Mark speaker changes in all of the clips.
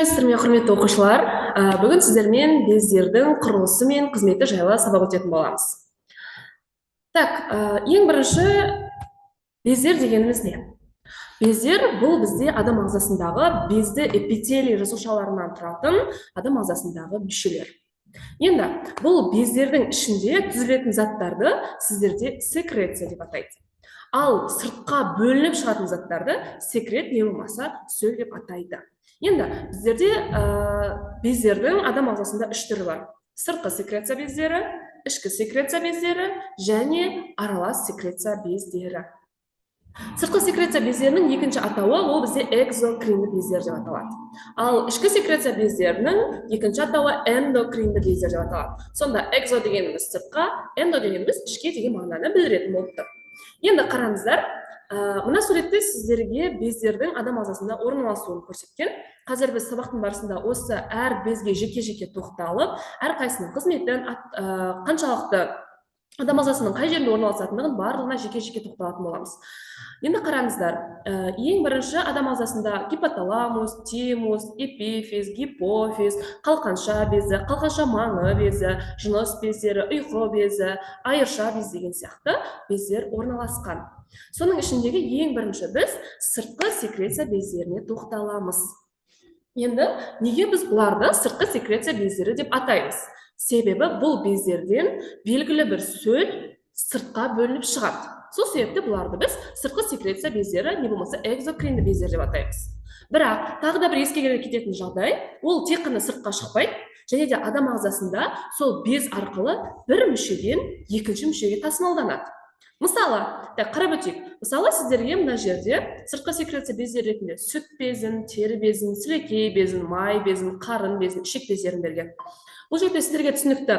Speaker 1: Сіздермен құрметті оқушылар, бүгін сіздермен бездердің құрылысы мен қызметі жайлы сабақ өтетін боламыз. Ең бірінші бездер дегеніміз не? Бездер бұл бізде адам ағзасындағы безді эпителий жасушаларынан тұратын адам ағзасындағы мүшелер. Енді бұл бездердің ішінде түзілетін заттарды сіздерде секреция деп атайды. Ал сыртқа бөлініп шығатын заттарды секрет не болмаса сөл деп атайды. Енді біздерде бездердің адам ағзасында үш түрі бар. Сыртқы секреция бездері, ішкі секреция бездері және аралас секреция бездері. Сыртқы секреция бездерінің екінші атауы ол бізде экзокринді бездер деп аталады. Ал ішкі секреция бездерінің екінші атауы эндокринді бездер деп аталады. Сонда экзо дегеніміз сыртқа, эндо дегеніміз ішке деген мағынаны білдіретін болып тұр. Енді қараңыздар, мына суретте сіздерге бездердің адам ағзасында орналасуын көрсеткен. Қазір біз сабақтың барысында осы әр безге жеке-жеке тоқталып, әр қайсының қызметін, қаншалықты адам ағзасының қай жерінде орналасатындығын барлығына жеке-жеке тоқталатын боламыз. Енді қараңыздар, ең бірінші адам ағзасында гипоталамус, тимус, эпифиз, гипофиз, қалқанша безі, қалқанша маңы безі, жыныс бездері, ұйқы безі, айырша без деген сияқты бездер орналасқан. Соның ішіндегі ең бірінші біз сыртқы секреция бездеріне тоқталамыз. Енді неге біз бұларды сыртқы секреция бездері деп атаймыз? Себебі бұл бездерден белгілі бір сөл сыртқа бөлініп шығады. Сол себепті бұларды біз сыртқы секреция бездері не болмаса экзокринді бездер деп атаймыз. Бірақ тағы да бір ескере кететін жағдай, ол тек қана сыртқа шықпайды, және де адам ағзасында сол без арқылы бір мүшеден екінші мүшеге тасымалданады. Мысалы, қарап өтейік. Мысалы, сіздерге мына жерде сыртқы секреция бездері ретінде сүт безін, тері безін, сілекей безін, май безін, қарын безін, ішек бездерін берген. Бұл жерде сіздерге түсінікті.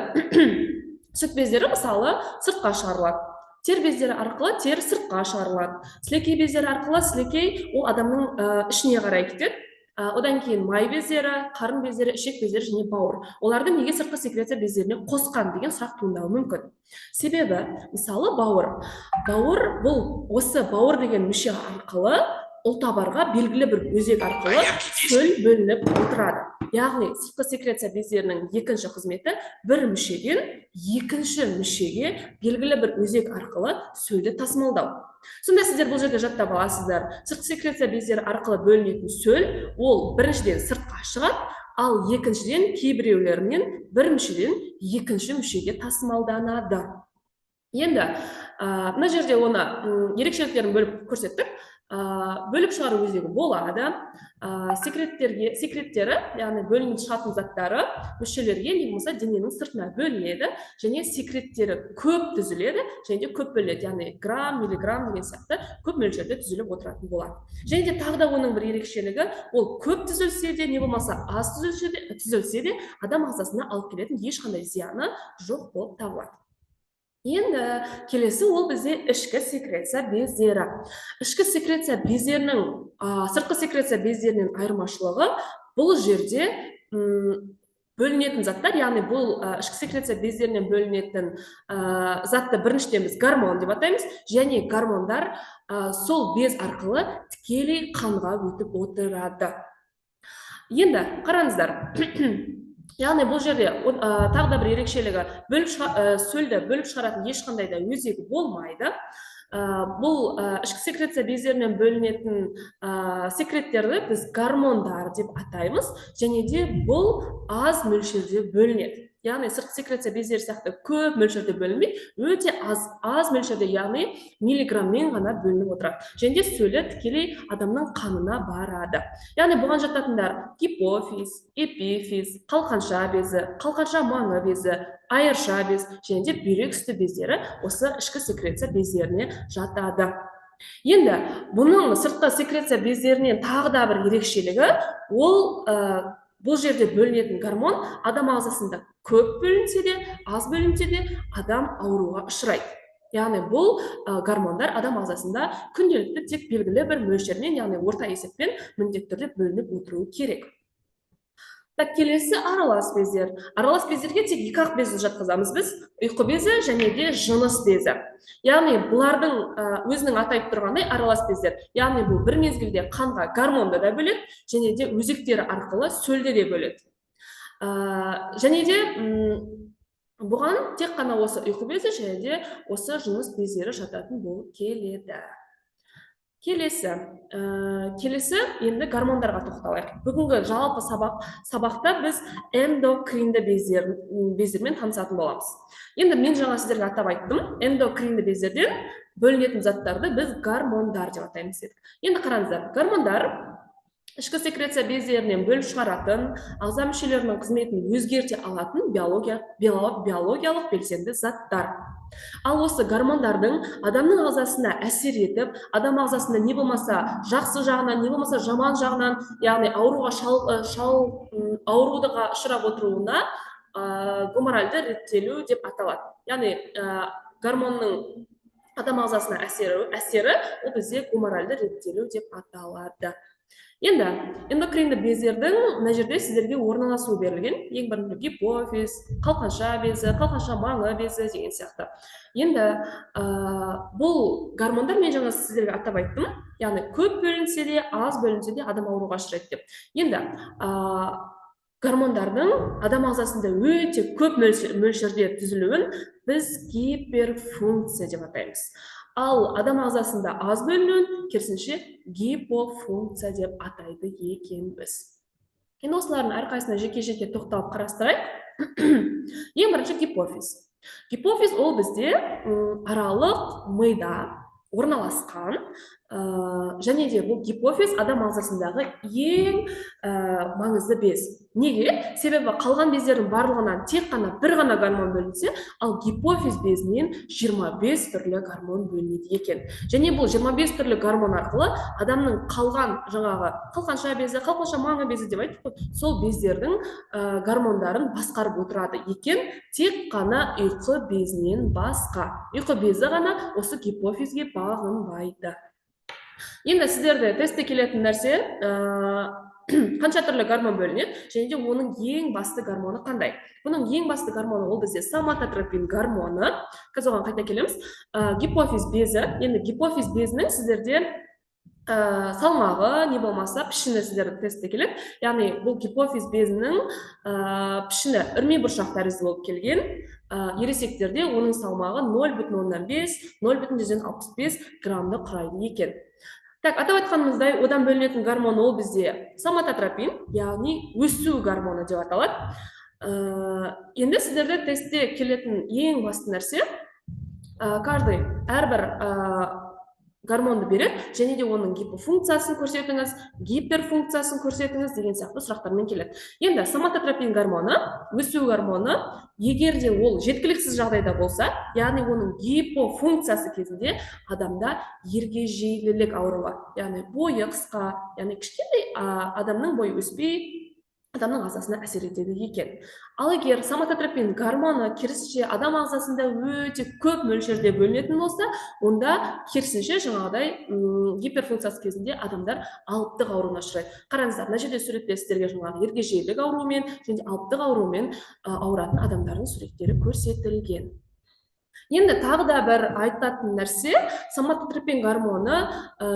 Speaker 1: Сүт бездері мысалы сыртқа шығарылады. Тер бездері арқылы тер сыртқа шығарылады. Сілекей бездері арқылы сілекей ол адамның ішіне қарай кетеді. Одан кейін май бездері, қарын бездері, ішек бездері және бауыр. Оларды неге сыртқы секреция бездеріне қосқан деген сұрақ туындауы мүмкін. Себебі, мысалы, бауыр бұл осы бауыр деген мүше арқылы ұлтабарға белгілі бір өзек арқылы сөл бөлініп отырады. Яғни сыртқы секреция бездерінің екінші қызметі бір мүшеден екінші мүшеге белгілі бір өзек арқылы сөлді тасымалдау. Сонда сіздер бұл жерде жаттап аласыздар. Сыртқы секреция бездері арқылы бөлінетін сөл ол біріншіден сыртқа шығады, ал екіншіден кейбіреулерінен бір мүшеден екінші мүшеге тасымалданады. Енді мына жерде оны ерекшеліктерін бөліп көрсеттік. Бөліп шығару өзегі болады. Секреттері, яғни бөлініп шығатын заттары мүшелерге не болмаса дененің сыртына бөлінеді, және секреттері көп түзіледі, және де көп бөлінеді, яғни грамм, миллиграмм деген сияқты көп мөлшерде түзіліп отыратын болады. Және де тағы да оның бір ерекшелігі, ол көп түзілсе де, не болмаса аз түзілсе де, адам ағзасына алып келетін ешқандай зияны жоқ болып табылады. Енді келесі ол бізде ішкі секреция бездері. Ішкі секреция бездерінің сыртқы секреция бездерінен айырмашылығы бұл жерде бөлінетін заттар, яғни бұл ішкі секреция бездерінен бөлінетін затты біріншіден біз гормон деп атаймыз, және гормондар сол без арқылы тікелей қанға өтіп отырады. Енді қараңыздар. Яғни бұл жерде тағы да бір ерекшелігі, сөлді бөліп шығаратын ешқандай да өзегі болмайды. Бұл ішкі секреция бездерінен бөлінетін секреттерді біз гормондар деп атаймыз, және де бұл аз мөлшерде бөлінеді. Яғни сыртқы секреция бездері сияқты көп мөлшерде бөлінбей, өте аз мөлшерде, яғни миллиграммен ғана бөлініп отырады. Және де сөлі тікелей адамның қанына барады. Яғни бұған жататындар гипофиз, эпифиз, қалқанша безі, қалқанша маңы безі, айырша без, және де бүйрек үсті бездері осы ішкі секреция бездеріне жатады. Енді бұның сыртқы секреция бездерінен тағы да бір ерекшелігі, ол бұл жерде бөлінетін гормон адам ағзасында көп бөлінсе де, аз бөлінсе де, адам ауруға ұшырайды. Яғни бұл гормондар адам ағзасында күнделікті тек белгілі бір мөлшермен, яғни орта есеппен міндетті түрде бөлініп отыруы керек. Так, келесі аралас бездер. Аралас бездерге тек екі ақ безді жатқызамыз біз: ұйқы безі және де жыныс безі. Яғни бұлардың өзінің атайып тұрғандай аралас бездер. Яғни бұл бір мезгілде қанға гормонды да бөледі және де өзектері арқылы сөлді де бөледі. Және де бұған тек қана осы ұйқы безі және де осы жыныс бездері жататын болып келеді. Келесі енді гормондарға тоқталайық. Бүгінгі жалпы сабақта біз эндокринді бездермен танысатын боламыз. Енді мен жаңа сіздерге атап айттым, эндокринді бездерден бөлінетін заттарды біз гормондар деп атаймыз дедік. Енді қараңыздар, гормондар ішкі секреция бездерінен бөліп шығаратын, ағза мүшелерінің қызметін өзгерте алатын биологиялық белсенді заттар. Ал осы гормондардың адамның ағзасына әсер етіп, адам ағзасында не болмаса жақсы жағынан, не болмаса жаман жағынан, яғни ауруға ұшырап отыруына гуморальды реттелу деп аталады. Яғни гормонның адам ағзасына әсері ол бізде гуморальды реттелу деп аталады. Енді эндокринді бездердің мына жерде сіздерге орналасуы берілген. Ең бірінші гипофиз, қалқанша безі, қалқанша маңы безі деген сияқты. Енді бұл гормондар мен жаңа сіздерге атап айттым, яғни көп бөлінсе де, аз бөлінсе де адам ауруға ұшырайды деп. Енді гормондардың адам ағзасында өте көп мөлшерде түзілуін біз гиперфункция деп атаймыз. Ал адам ағзасында аз бөлінуін керісінше гипофункция деп атайды екенбіз. Енді осылардың әрқайсына жеке-жеке тоқталып қарастырайық. Ең бірінші гипофиз. Гипофиз ол бізде аралық мида орналасқан, және де бұл гипофиз адам ағзасындағы ең маңызды без. Неге? Себебі қалған бездердің барлығынан тек қана бір ғана гормон бөлінсе, ал гипофиз безінен 25 түрлі гормон бөлінеді екен. Және бұл 25 түрлі гормон арқылы адамның қалған жаңағы қалқанша безі, қалқанша маңы безі деп айттық, сол бездердің гормондарын басқарып отырады екен, тек қана ұйқы безінен басқа. Ұйқы безі ғана осы гипофизге бағынбайды. Енді сіздерді тестте келетін нәрсе қанша түрлі гормон бөлінеді, және де оның ең басты гормоны қандай? Бұның ең басты гормоны ол бізде соматотропин гормоны. Қазір оған қайта келеміз. Гипофиз безі. Енді гипофиз безінің сіздерде салмағы, не болмаса пішіні сіздерді тестте келеді. Яғни бұл гипофиз безінің пішіні үрме бұршақ тәрізді болып келген. Ересектерде оның салмағы 0,5-0,65 граммды құрайды екен. Так, атап айтқанымыздай, одан бөлінетін гормон ол бізде соматотропин, яғни өсу гормоны деп аталады. Енді сіздерде тестте келетін ең басты нәрсе, әрбір гормонды береді, және де оның гипофункциясын көрсетіңіз, гиперфункциясын көрсетіңіз деген сияқты сұрақтармен келеді. Енді соматотропин гормоны, өсу гормоны, егер де ол жеткіліксіз жағдайда болса, яғни оның гипофункциясы кезінде адамда ергежейлілік ауруы, яғни бойы қысқа, яғни кішкентай адамның бойы өспей, адамның ағзасына әсер етеді екен. Ал егер соматотропин гормоны керісінше адам ағзасында өте көп мөлшерде бөлінетін болса, онда керісінше жаңағыдай гиперфункциясы кезінде адамдар алыптық ауруына ұшырайды. Қараңыздар, мына жерде суретте сіздерге жаңағы ергежейлілік ауруымен және алыптық ауруымен ауыратын адамдардың суреттері көрсетілген. Енді тағы да бір айтатын нәрсе, соматотропин гормоны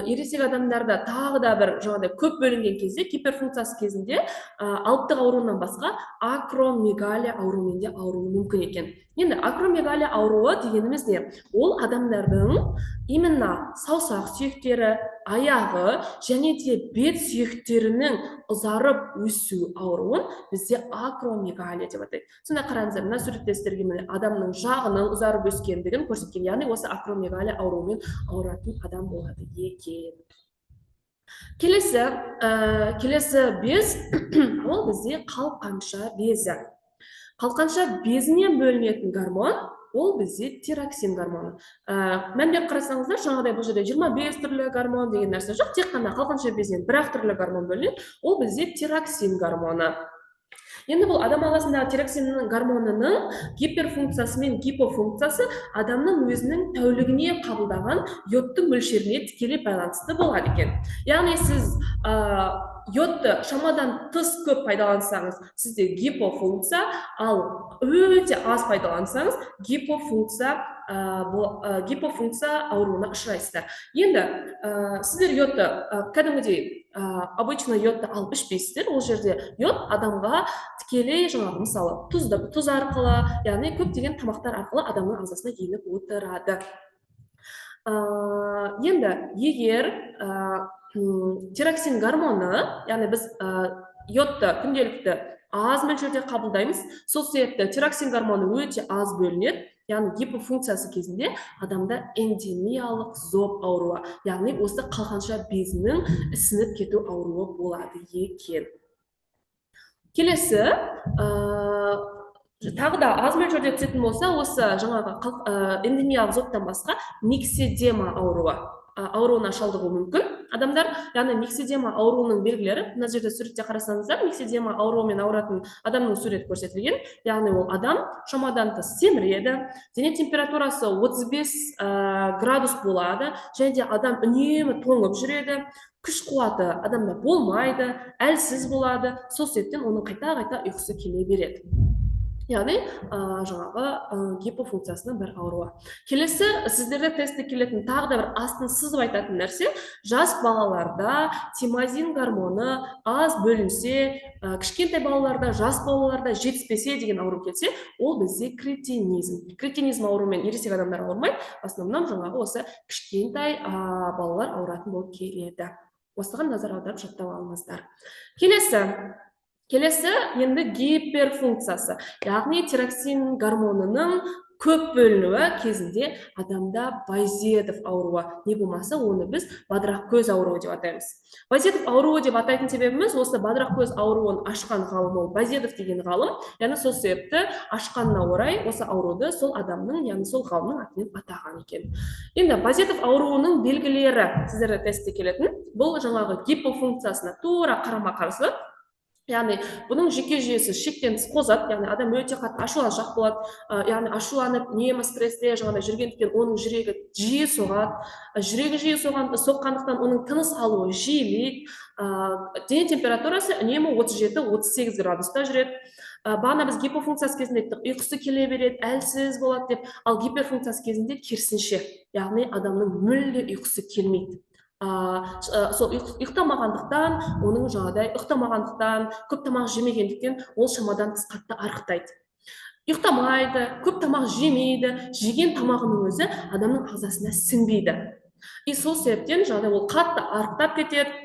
Speaker 1: ересек адамдарда тағы да бір жаңағыдай көп бөлінген кезде, гиперфункциясы кезінде алыптық ауруынан басқа акромегалия ауруымен де ауруы мүмкін екен. Енді акромегалия ауруы дегеніміз не? Ол адамдардың именно саусақ сүйектері, аяғы және де бет сүйектерінің ұзарып өсу ауруын бізде акромегалия деп атайды. Сонда қараңыздар, мына суретте сіздерге адамның жағының ұзарып өскендігін көрсеткен, яғни осы акромегалия ауруымен ауыратын адам болады екен. Келесі без, ол бізде қалқанша безі. Қалқанша безінен бөлінетін гормон ол бізде тироксин гормоны. Мән беріп қарасаңыздар, жаңағыдай бұл жерде 25 түрлі гормон деген нәрсе жоқ, тек қана қалқанша безінен бір-ақ түрлі гормон бөлінеді, ол бізде тироксин гормоны. Енді бұл адам ағзасындағы тироксин гормонының гиперфункциясы мен гипофункциясы адамның өзінің тәулігіне қабылдаған йодтың мөлшеріне тікелей байланысты болады екен. Яғни сіз йодты шамадан тыс көп пайдалансаңыз, сізде гипофункция, ал өте аз пайдалансаңыз, гипофункция ауруына ұшырайсыздар. Енді сіздер йодты кәдімгідей обычно йодты алып ішпейсіздер. Ол жерде йод адамға тікелей жаңағы мысалы тұз арқылы, яғни көптеген тамақтар арқылы адамның ағзасына еніп отырады. Енді егер тироксин гормоны, яғни біз йодты күнделікті аз мөлшерде қабылдаймыз, сол себепті тироксин гормоны өте аз бөлінеді, яғни гипофункциясы кезінде адамда эндемиялық зоб ауруы, яғни осы қалқанша безінің ісініп кету ауруы болады екен. Келесі, тағы да аз мөлшерде түсетін болса, осы жаңағы эндемиялық зобтан басқа микседема ауруына шалдығуы мүмкін адамдар. Яғни микседема ауруының белгілері, мына жерде суретте қарасаңыздар, микседема ауруымен ауыратын адамның сурет көрсетілген. Яғни ол адам шамадан тыс семіреді, дене температурасы 35 градус болады, және де адам үнемі тоңып жүреді, күш қуаты адамда болмайды, әлсіз болады, сол себептен оның қайта-қайта ұйқысы келе береді. Яғни жаңағы гипофункциясының бір ауруы. Келесі, сіздерде тестте келетін тағы да бір астын сызып айтатын нәрсе, жас балаларда тимазин гормоны аз бөлінсе, кішкентай балаларда, жас балаларда жетіспесе деген ауру келсе, ол бізде кретинизм. Кретинизм ауруымен ересек адамдар ауырмайды, в основном жаңағы осы кішкентай балалар ауыратын болып келеді. Осыған назар аударып жаттап алыңыздар. Келесі енді гиперфункциясы, яғни тироксин гормонының көп бөлінуі кезінде адамда Байзедов ауруы, не болмаса оны біз бадырақ көз ауруы деп атаймыз. Байзедов ауруы деп атайтын себебіміз, осы бадырақ көз ауруын ашқан ғалым ол Байзедов деген ғалым, яғни сол себепті ашқанына орай осы ауруды сол адамның, яғни сол ғалымның атымен атаған екен. Енді Байзедов ауруының белгілері сіздерде тестте келетін, бұл жаңағы гипофункциясына тура қарама-қарсы. Яғни бұның жүйке жүйесі шектен тыс қозады, яғни адам өте қатты ашуланшақ болады, яғни ашуланып, үнемі стрессте жаңағыдай жүргендіктен оның жүрегі жиі соғады, жүрегі жиі соққандықтан оның тыныс алуы жиілейді, дене температурасы үнемі 37-38 градуста жүреді. Бағана біз гипофункциясы кезінде айттық, ұйқысы келе береді, әлсіз болады деп, ал гиперфункциясы кезінде керісінше, яғни адамның мүлде ұйқысы келмейді. Сол ұйықтамағандықтан, оның жаңағыдай ұйықтамағандықтан, көп тамақ жемегендіктен ол шамадан тыс қатты арықтайды. Ұйықтамайды, көп тамақ жемейді, жеген тамағының өзі адамның ағзасына сіңбейді. И сол себептен жаңағыдай ол қатты арықтап кетеді.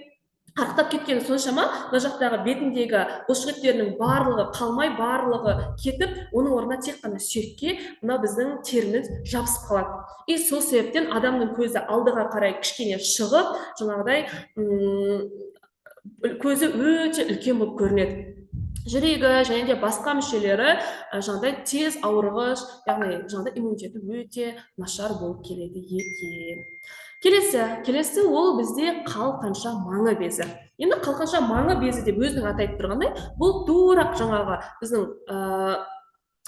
Speaker 1: Арықтап кеткені соншама, мына жақтағы бетіндегі бұлшықеттерінің барлығы қалмай, барлығы кетіп, оның орнына тек қана сүйекке мына біздің теріміз жабысып қалады. И сол себептен адамның көзі алдыға қарай кішкене шығып, жаңағыдай көзі өте үлкен болып көрінеді. Жүрегі және де басқа мүшелері жаңағыдай тез ауырғыш, яғни жаңағыдай иммунитеті өте нашар болып келеді екен. Келесі ол бізде қалқанша маңы безі. Енді қалқанша маңы безі деп өзінің аты айтып тұрғандай, бұл тура жаңағы біздің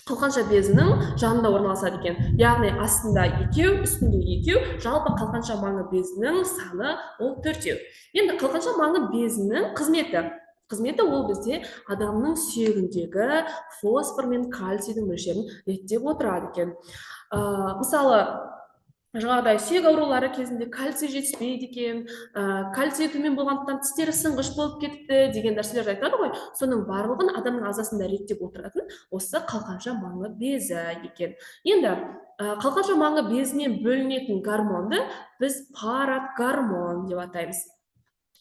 Speaker 1: қалқанша безінің жанында орналасады екен. Яғни астында 2, үстінде 2, жалпы қалқанша маңы безінің саны ол 4. Енді қалқанша маңы безінің қызметі ол бізде адамның сүйегіндегі фосфор мен кальцийдің мөлшерін реттеп отырады екен. Мысалы, жаңағыдай сүйек аурулары кезінде кальций жетіспейді екен, кальций төмен болғандықтан тістері сынғыш болып кетті деген нәрселерді айтады ғой. Соның барлығын адамның ағзасында реттеп отыратын осы қалқанша маңы безі екен. Енді қалқанша маңы безінен бөлінетін гормонды біз парадгормон деп атаймыз.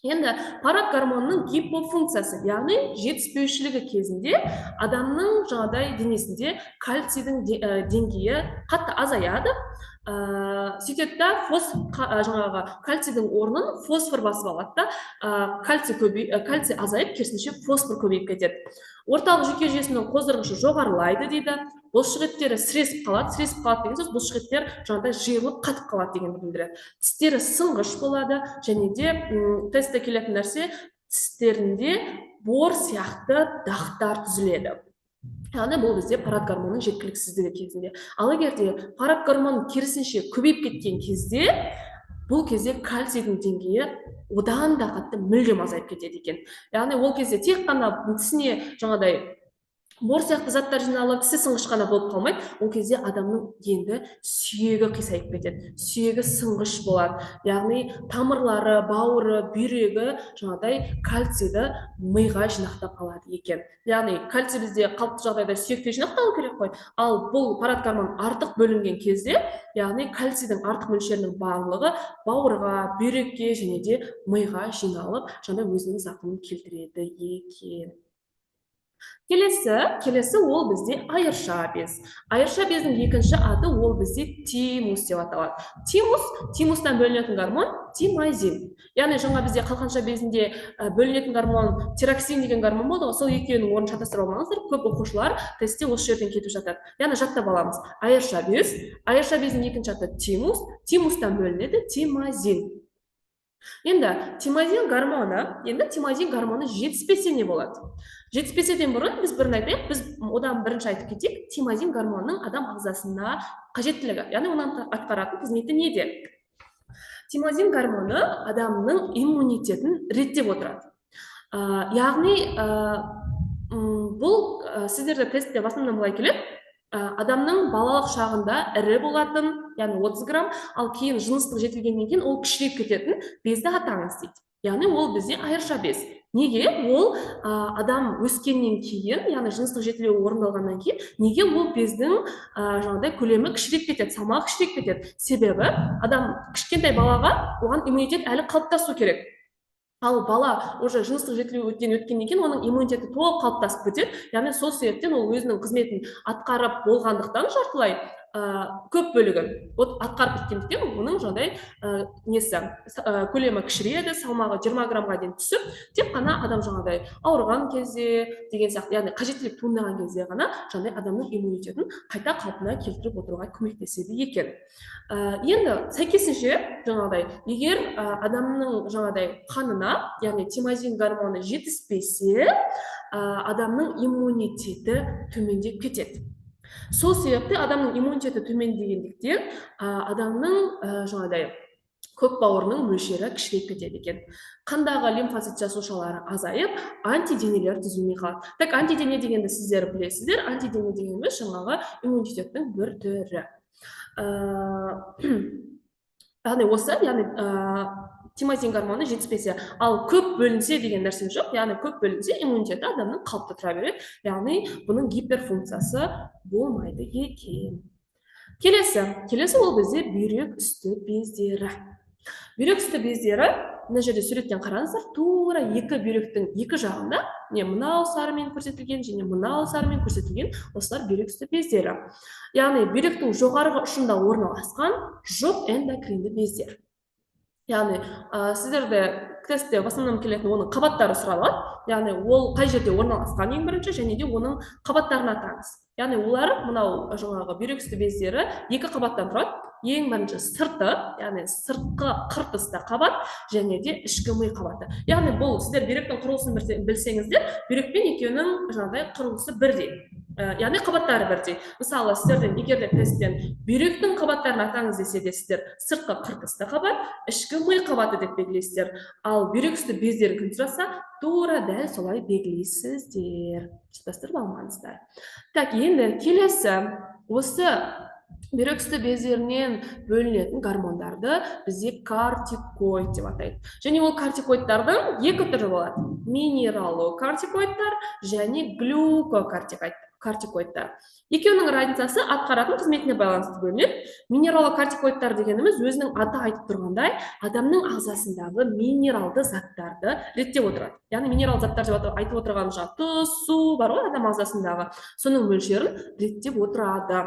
Speaker 1: Енді парад гормонының гипофункциясы, яғни жетіспеушілігі кезінде адамның жаңағыдай денесінде кальцийдің деңгейі қатты азаяды. Сөйтеді да жаңағы кальцийдің орнын фосфор басып алады да, кальций азайып, керісінше фосфор көбейіп кетеді. Орталық жүйке жүйесінің қоздырғышы жоғарылайды дейді. Бұлшықеттері сіресіп қалады деген сөз, бұлшықеттер жаңағыдай жиылып қатып қалады дегенді білдіреді. Тістері сынғыш болады, және де тестте келетін нәрсе, тістерінде бор сияқты дақтар түзіледі. Яғни бұл бізде парад гормонының жеткіліксіздігі кезінде. Ал егерде парад гормоны керісінше көбейіп кеткен кезде бұл кезде кальцийдің деңгейі одан да қатты мүлдем азайып кетеді екен. Яғни ол кезде тек қана тісіне жаңағыдай бор сияқты заттар жиналып, тісі сынғыш қана болып қалмайды, ол кезде адамның енді сүйегі қисайып кетеді, сүйегі сынғыш болады, яғни тамырлары, бауыры, бүйрегі жаңағыдай кальцийді миға жинақтап алады екен. Яғни кальций бізде қалыпты жағдайда сүйекте жинақталу керек қой, ал бұл парадгормон артық бөлінген кезде, яғни кальцийдің артық мөлшерінің барлығы бауырға, бүйрекке және де миға жиналып, жаңағыдай өзінің зақымын келтіреді екен. Келесі ол бізде айырша без. Айырша бездің екінші аты ол бізде тимус деп аталады. Тимустан бөлінетін гормон тимазин. Яғни жаңа бізде қалқанша безінде бөлінетін гормон тироксин деген гормон болды, сол екеуінің орнын шатастырып алмаңыздар. Көп оқушылар тестте осы жерден кетіп жатады. Яғни жаттап аламыз. Айырша бездің екінші аты тимустан бөлінеді тимазин. Енді тимазин гормоны жетіспесе не болады? Жетіспеседен бұрын біз бірін айтайық, біз одан бірінші айтып кетейік, тимазин гормонының адам ағзасына қажеттілігі, яғни оның атқаратын қызметі неде? Тимазин гормоны адамның иммунитетін реттеп отырады. Яғни бұл сіздерді тестте басында былай келеді, адамның балалық шағында ірі болатын, яғни 30 грамм, ал кейін жыныстық жетілгеннен кейін ол кішірейіп кететін безді атаңыз дейді. Яғни ол бізде айырша без. Неге? Ол адам өскеннен кейін, яғни жыныстық жетілу орындалғаннан кейін, неге ол бездің жаңағыдай көлемі кішірейіп кетеді, салмағы кішірейіп кетеді? Себебі адам кішкентай балаға оған иммунитет әлі қалыптасу керек. Ал бала уже жыныстық жетілуден өткеннен кейін оның иммунитеті толық қалыптасып кетеді. Яғни сол себептен ол өзінің қызметін атқарып болғандықтан жартылай көп бөлігін атқарып кеткендіктен оның жаңағыдай көлемі кішірейеді, салмағы 20 граммға дейін түсіп, тек қана адам жаңағыдай ауырған кезде деген сияқты, яғни қажеттілік туындаған кезде ғана жаңағыдай адамның иммунитетін қайта қалпына келтіріп отыруға көмектеседі екен. Енді сәйкесінше жаңағыдай егер адамның жаңағыдай қанына, яғни тимазин гормоны жетіспесе, адамның иммунитеті төмендеп кетеді. Сол себепті адамның иммунитеті төмендегендіктен адамның жаңағыдай көк бауырының мөлшері кішірейіп кетеді екен. Қандағы лимфоцит жасушалары азайып, антиденелер түзілмей қалады. Так, антидене дегенді сіздер білесіздер, антидене дегеніміз жаңағы иммунитеттің бір түрі. Яғни осы, тимазин гормоны жетіспесе, ал көп бөлінсе деген нәрсе жоқ, яғни көп бөлінсе иммунитеті адамның қалыпты тұра береді, яғни бұның гиперфункциясы болмайды екен. Келесі ол бізде бүйрек үсті бездері. Бүйрек үсті бездері, мына жерде суреттен қараңыздар, тура екі бүйректің екі жағында, мынау сарымен көрсетілген және мынау сарымен көрсетілген, осылар бүйрек үсті бездері. Яғни бүйректің жоғарғы ұшында орналасқан жоқ эндокринді бездер. Яғни сіздерде тестте в основном келетін оның қабаттары сұралады, яғни ол қай жерде орналасқан ең бірінші, және де оның қабаттарын атаңыз. Яғни олар мынау жаңағы бүйрек үсті бездері екі қабаттан тұрады. Ең бірінші сырты, яғни сыртқы қыртысты қабат және де ішкі ми қабаты. Яғни бұл сіздер бүйректің құрылысын білсеңіздер, бүйрекпен екеуінің жаңағыдай құрылысы бірдей. Яғни қабаттары бірдей. Мысалы, сіздерден егер де тесттен бүйректің қабаттарын атаңыз десе де сіздер сыртқы қыртысты қабат, ішкі ми қабаты деп белгілейсіздер. Ал бүйрек үсті бездер күн сұраса, тура дәл солай белгілейсіздер. Шатастырып алмаңыздар. Так, енді келесі осы бүйрек үсті бездерінен бөлінетін гормондарды бізде кортикоид деп атайды. Және ол кортикоидтардың екі түрі болады. Минералокортикоидтар және глюкокортикоидтар. Екеуінің разницасы атқаратын қызметіне байланысты бөлінеді. Минералокортикоидтар дегеніміз өзінің аты айтып тұрғандай, адамның ағзасындағы минералды заттарды реттеп отырады. Яғни минерал заттар деп айтып отырған жаңағы тұз, су бар ғой адам ағзасындағы, соның мөлшерін реттеп отырады.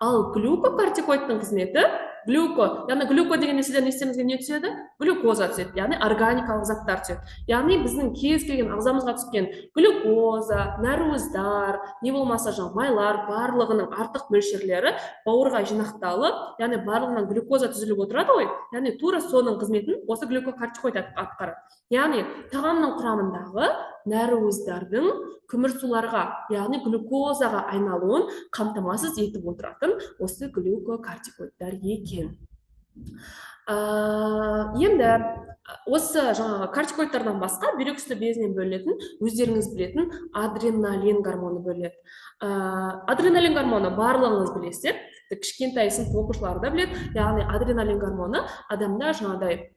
Speaker 1: Ал глюкокортикоидтың қызметі яғни глюко деген сіздер естеріңізге не түседі? Глюкоза түседі, яғни органикалық заттар түседі. Яғни біздің кез келген ағзамызға түскен глюкоза, нәруыздар, не болмаса жаңағы майлар барлығының артық мөлшерлері бауырға жинақталып, яғни барлығынан глюкоза түзіліп отырады ғой. Яғни тура соның қызметін осы глюкокортикоид атқарады. Яғни тағамның құрамындағы нәруыздардың көмірсуларға, яғни глюкозаға айналуын қамтамасыз етіп отыратын осы глюкокортикоидтар екен. Енді осы жаңағы кортикоидтардан басқа бүйрек үсті безінен бөлінетін, өздеріңіз білетін адреналин гормоны бөлінеді. Адреналин гормоны барлығыңыз білесіздер, кішкентай сынып оқушылары да біледі. Яғни адреналин гормоны адамда жаңағыдай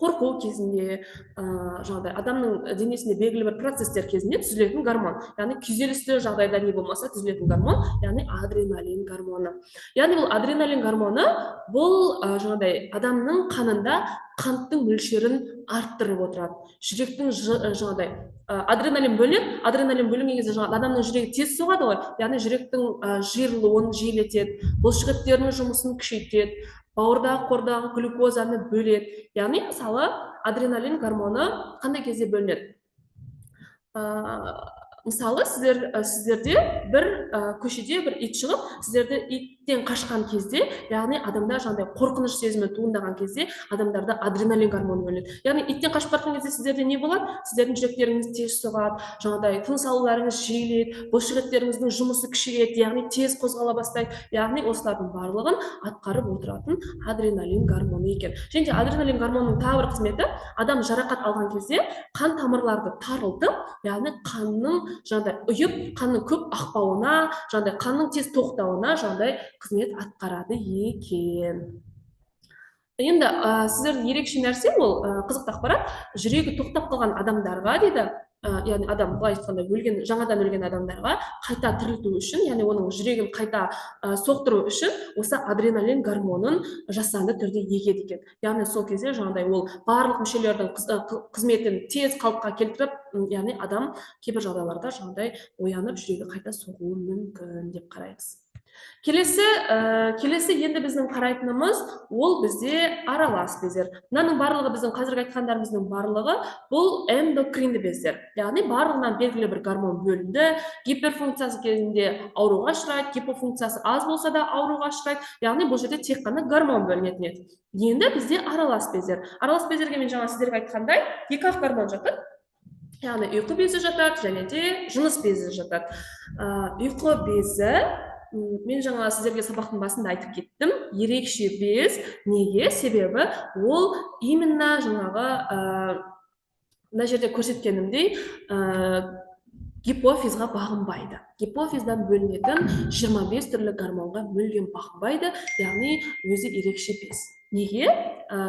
Speaker 1: қорқу кезінде, жаңағыдай адамның денесінде белгілі бір процесстер кезінде түзілетін гормон, яғни күйзелісті жағдайда не болмаса түзілетін гормон, яғни адреналин гормоны. Яғни бұл адреналин гормоны бұл жаңағыдай адамның қанында қанттың мөлшерін арттырып отырады. Жүректің жаңағыдай адреналин бөлінген кезде адамның жүрегі тез соғады ғой, яғни жүректің жиырылуын жиілетеді, бұлшықеттерінің жұмысын күшейтеді, бауырдағы қордағы глюкозаны бөледі. Яғни мысалы адреналин гормоны қандай кезде бөлінеді? Мысалы сіздерде бір көшеде бір ит шығып, сіздерді иттен қашқан кезде, яғни адамда жаңағыдай қорқыныш сезімі туындаған кезде адамдарда адреналин гормоны бөлінеді. Яғни иттен қашып барған кезде сіздерде не болады? Сіздердің жүректеріңіз тез соғады, жаңағыдай тыныс алуларыңыз жиілейді, бұлшықеттеріңіздің жұмысы күшейеді, яғни тез қозғала бастайды. Яғни осылардың барлығын атқарып отыратын адреналин гормоны екен. Және де адреналин гормонының тағы бір қызметі, адам жарақат алған кезде қан тамырларды тарылтып, яғни қанның жаңағыдай ұйып, қанның көп ақпауына, жаңағыдай қанның тез тоқтауына жаңағыдай қызмет атқарады екен. Енді сіздердің ерекше нәрсе ол қызықты ақпарат, жүрегі тоқтап қалған адамдарға дейді, яғни адам былай айтқанда жаңадан өлген адамдарға қайта тірілту үшін, яғни оның жүрегін қайта соқтыру үшін осы адреналин гормонын жасанды түрде егеді екен. Яғни сол кезде жаңағыдай ол барлық мүшелердің қызметін тез қалыпқа келтіріп, яғни адам кейбір жағдайларда жаңағыдай оянып жүрегі қайта соғуы мүмкін деп қараймыз. Келесі енді біздің қарайтынымыз ол бізде аралас бездер. Мынаның барлығы біздің қазіргі айтқандарымыздың барлығы бұл эндокринді бездер. Яғни барлығынан белгілі бір гормон бөлінді, гиперфункциясы кезінде ауруға ұшырайды, гипофункциясы аз болса да ауруға ұшырайды. Яғни бұл жерде тек қана гормон бөлінетін еді. Енді бізде аралас бездер. Аралас бездерге мен жаңа сіздерге айтқандай, екі-ақ гормон жатады. Яғни ұйқы безі жатады және де жыныс безі жатады. Ұйқы безі, мен жаңа сіздерге сабақтың басында айтып кеттім, ерекше без. Неге? Себебі ол именно жаңағы мына жерде көрсеткенімдей гипофизға бағынбайды. Гипофиздан бөлінетін 25 түрлі гормонға мүлдем бағынбайды, яғни өзі ерекше без. Неге?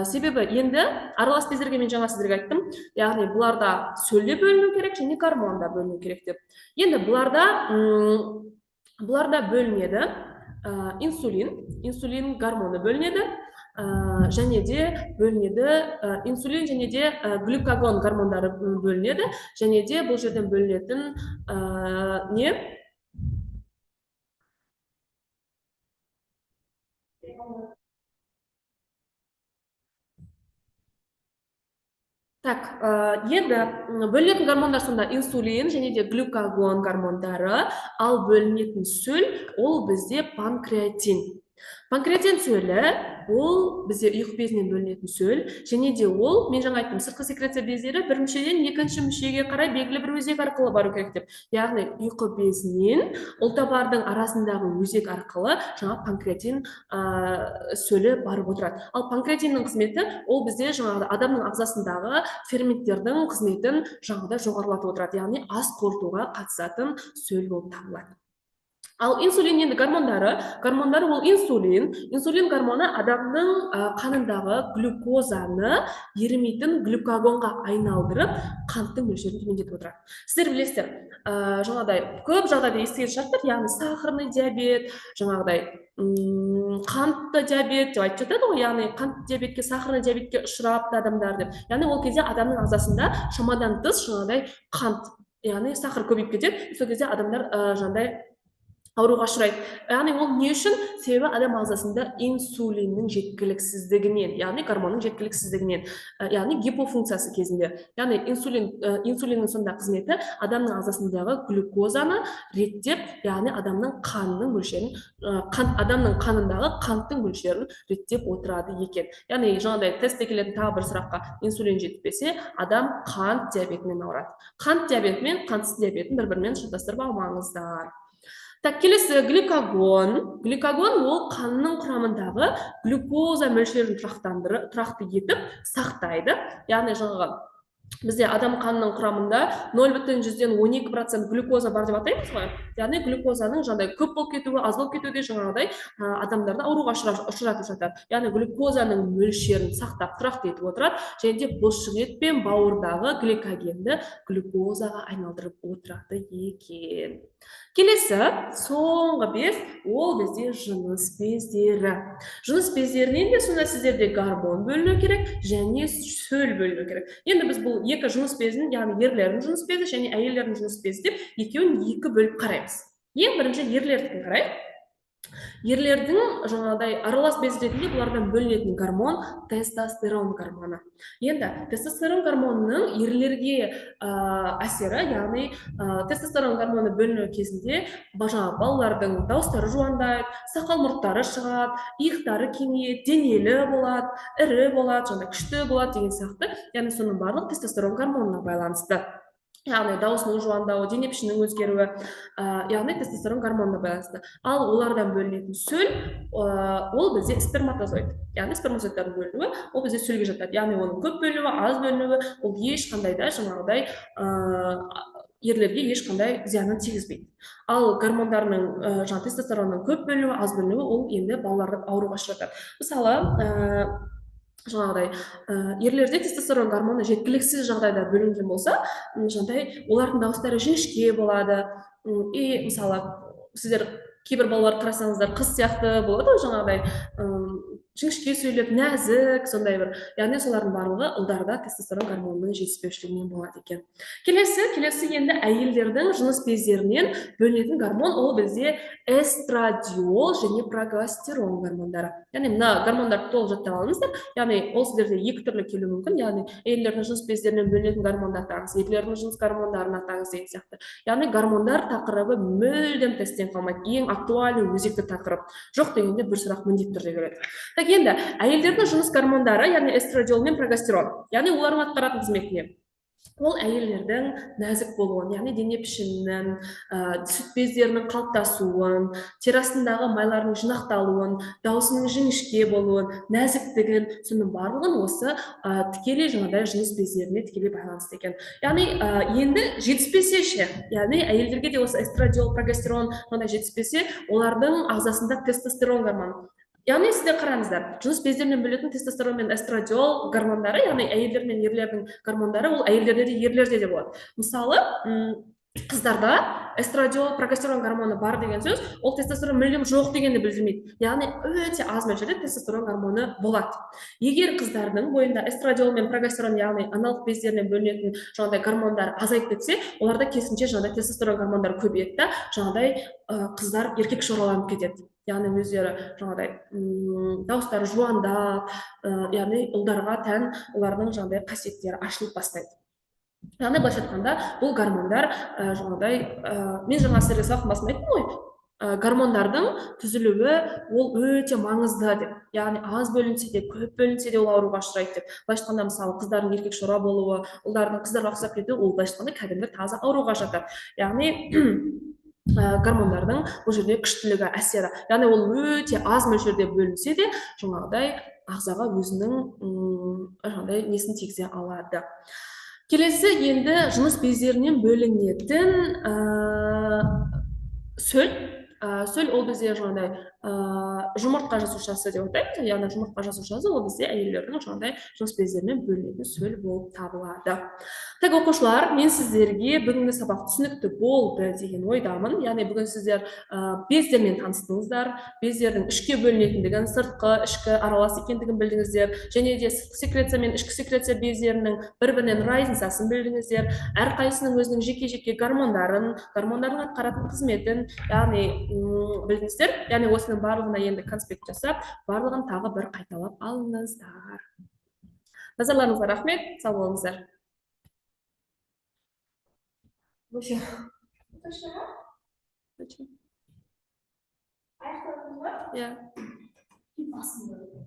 Speaker 1: Себебі енді аралас бездерге мен жаңа сіздерге айттым, яғни бұларда сөл де бөліну керек және гормон да бөліну керек деп. Енді бұларда бөлінеді инсулин гормоны бөлінеді, және де бөлінеді инсулин және де глюкагон гормондары бөлінеді, және де бұл жерден бөлінетін не? Так, енді бөлінетін гормондар сонда инсулин және де глюкагон гормондары, ал бөлінетін сөл ол бізде панкреатин. Панкреатин сөлі ол бізде ұйқы безінен бөлінетін сөл, және де ол, мен жаңа айттым, сыртқы секреция бездері бір мүшеден екінші мүшеге қарай белгілі бір өзек арқылы бару керек деп. Яғни ұйқы безінен ұлтабардың арасындағы өзек арқылы жаңа панкреатин сөлі барып отырады. Ал панкреатиннің қызметі ол бізде жаңағы адамның ағзасындағы ферменттердің қызметін жаңағыда жоғарылатып отырады. Яғни ас қорытуға қатысатын сөл болып табылады. Ал инсулин енді гормондары ол инсулин гормоны адамның қанындағы глюкозаны ерімейтін глюкагонға айналдырып, қанттың мөлшерін төмендетіп отырады. Сіздер білесіздер, жаңағыдай көп жағдайда естіген шығарсыздар, яғни сахарный диабет, жаңағыдай қантты диабет деп айтып жатады ғой, яғни қант диабетке, сахарный диабетке ұшырапты адамдар деп. Яғни ол кезде адамның ағзасында шамадан тыс жаңағыдай қант, яғни сахар көбейіп кетеді. Сол кезде адамдар жаңағыдай ауруға ұшырайды. Яғни ол не үшін? Себебі адам ағзасында инсулиннің жеткіліксіздігінен, яғни гормонның жеткіліксіздігінен, яғни гипофункциясы кезінде. Яғни инсулиннің сонда қызметі адамның ағзасындағы глюкозаны реттеп, яғни адамның қанының мөлшерін, адамның қанындағы қанттың мөлшерін реттеп отырады екен. Яғни жаңағыдай тестте келетін тағы бір сұраққа инсулин жетпесе, адам қант диабетімен ауырады. Қант диабеті мен қантсыз диабетін бір-бірімен шатастырып алмаңыздар. Так, келесі глюкагон ол қанның құрамындағы глюкоза мөлшерін тұрақты етіп сақтайды. Яғни жаңағы бізде адам қанының құрамында 0,12% глюкоза бар деп атаймыз ғой. Яғни глюкозаның жаңағыдай көп болып кетуі, аз болып кетуі де жаңағыдай адамдарды ауруға ұшыратып жатады. Яғни глюкозаның мөлшерін сақтап тұрақты етіп отырады, және де бұлшықет пен бауырдағы гликогенді глюкозаға айналдырып отырады екен. Келесі соңғы без ол бізде жыныс бездері. Жыныс бездерінен де сонда сіздерде гормон бөліну керек және сөл бөліну керек. Енді біз бұл екі жыныс безін, яғни ерлердің жыныс безі және әйелдердің жыныс безі деп екеуін екі бөліп қараймыз. Ең бірінші ерлердікін қарайық. Ерлердің жаңағыдай аралас без ретінде бұлардан бөлінетін гормон тестостерон гормоны. Енді тестостерон гормонының ерлерге әсері, яғни тестостерон гормоны бөліну кезінде жаңағы балалардың дауыстары жуандайды, сақал мұрттары шығады, иықтары кеңейеді, денелі болады, ірі болады, жаңағыдай күшті болады деген сияқты. Яғни соның барлығы тестостерон гормонына байланысты. Яғни даусының жуандауы, дене пішінінің өзгеруі, яғни тестостерон гормонына байланысты. Ал олардан бөлінетін сөл, ол бізде сперматозоид. Яғни сперматозоидтардың бөлінуі, ол бізде сөлге жатады. Яғни оның көп бөлінуі, аз бөлінуі, ол ешқандай да жаңағыдай ерлерге ешқандай зиянын тигізбейді. Ал гормондарының жаңағы тестостеронның көп бөлінуі, аз бөлінуі, ол енді балаларды ауруға ұшыратады. Мысалы, жаңағыдай ерлерде тестостерон гормоны жеткіліксіз жағдайда бөлінген болса, жаңағыдай олардың дауыстары жіңішке болады. И мысалы сіздер кейбір балалар қарасаңыздар қыз сияқты болады, жаңағыдай жіңішке сөйлеп, нәзік, сондай бір. Яғни солардың барлығы ұлдарда тестостерон гормонының жетіспеушілігінен болады екен. Келесі енді әйелдердің жыныс бездерінен бөлінетін гормон, ол бізде эстрадиол және прогестерон гормондары. Яғни мына гормондарды толық жаттап алыңыздар. Яғни ол сіздерде екі түрлі келуі мүмкін. Яғни әйелдердің жыныс бездерінен бөлінетін гормонды атаңыз, ерлердің жыныс гормондарын атаңыз деген сияқты. Яғни гормондар тақырыбы мүлдем тесттен қалмайды. Ең актуальный, өзекті тақырып. Жоқ дегенде бір сұрақ міндетті түрде келеді. Так, енді әйелдердің жыныс гормондары, яғни эстрадиол мен прогестерон, яғни олардың атқаратын қызметіне. Ол әйелдердің нәзік болуын, яғни дене пішінінің, сүт бездерінің қалыптасуын, терасындағы майлардың жинақталуын, даусының жіңішке болуын, нәзіктігін, соның барлығын осы тікелей жаңағыдай жыныс бездеріне тікелей байланысты екен. Яғни енді жетіспесе ше, яғни әйелдерге де осы эстрадиол, прогестерон жетіспесе, олардың ағзасында тестостерон гормоны. Яғни сіздер қараңыздар, жыныс бездерінен бөлінетін тестостерон мен эстрадиол гормондары, яғни әйелдер мен ерлердің гормондары, ол әйелдерде де ерлерде де болады. Мысалы, қыздарда эстрадиол, прогестерон гормоны бар деген сөз, ол тестостерон мүлдем жоқ дегенді білдірмейді. Яғни өте аз мөлшерде тестостерон гормоны болады. Егер қыздардың бойында эстрадиол мен прогестерон, яғни аналық бездерінен бөлінетін жаңағыдай гормондар азайып кетсе, оларда керісінше жаңағыдай тестостерон гормондары көбейеді да, жаңағыдай қыздар еркек шораланып кетеді. Яғни өздері жаңағыдай дауыстары жуандап, яғни ұлдарға тән олардың жаңағыдай қасиеттері ашылып бастайды. Яғни былайша айтқанда, бұл гормондар жаңағыдай, мен жаңа сіздерге сабақтың басында айттым ғой, гормондардың түзілуі ол өте маңызды деп. Яғни аз бөлінсе де, көп бөлінсе де ол ауруға ұшырайды деп. Былайша айтқанда, мысалы, қыздардың еркек шора болуы, ұлдардың қыздарға ұқсап кетуі, ол былайша айтқанда кәдімгі таза ауруға жатады. Яғни гормондардың бұл жерде күштілігі, әсері. Яғни ол өте аз мөлшерде бөлінсе де, жаңағыдай ағзаға өзінің жаңағыдай несін тигізе алады. Келесі енді жыныс бездерінен бөлінетін сөл. Сөл ол бізде жаңағыдай жұмыртқа жасушасы деп атаймыз. Яғни жұмыртқа жасушасы ол бізде әйелдердің жаңағыдай жыныс бездерінен бөлінетін сөл болып табылады. Так, оқушылар, мен сіздерге бүгінгі сабақ түсінікті болды деген ойдамын. Яғни бүгін сіздер бездермен таныстыңыздар, бездердің ішке бөлінетіндігін, сыртқы, ішкі аралас екендігін білдіңіздер, және де сыртқы секреция мен ішкі секреция бездерінің бір-бірінен разницасын білдіңіздер. Әрқайсының өзінің жеке-жеке гормондарын атқаратын қызметін, яғни білдіңіздер. Яғни осының барлығына енді конспект жасап, барлығын тағы бір қайталап алыңыздар. Назарларыңызға рахмет, сау болыңыздар. Точно.